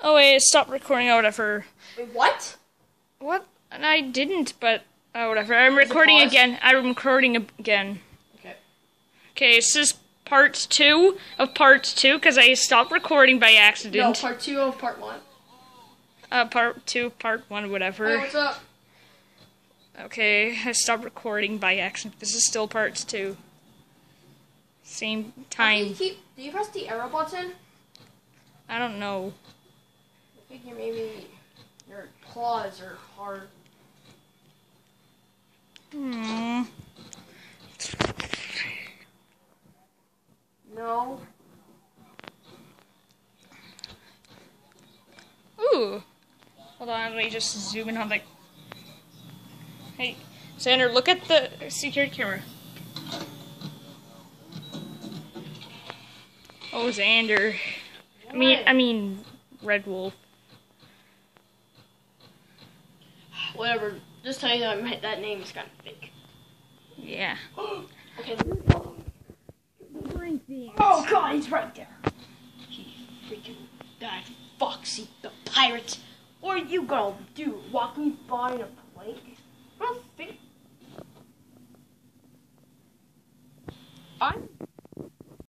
Oh wait, stop recording or whatever. Wait, what? What? And I didn't, but whatever. I'm recording again. I'm recording again. Okay. Okay, this is part 2 of part 2 because I stopped recording by accident. No, part 2 of part 1. Part 2, part 1, whatever. Hey, what's up? Okay, I stopped recording by accident. This is still part 2. Same time. Do you press the arrow button? I don't know. I think maybe your claws are hard. No. Ooh. Hold on, let me just zoom in on the... Hey, Xander, look at the security camera. Oh, Xander. I mean, Red Wolf. Whatever. Just tell you that name is kind of fake. Yeah. Okay. Bring things. Oh God, he's right there. He freaking that Foxy the pirate. What are you gonna do? Walk me by in a plank? I don't think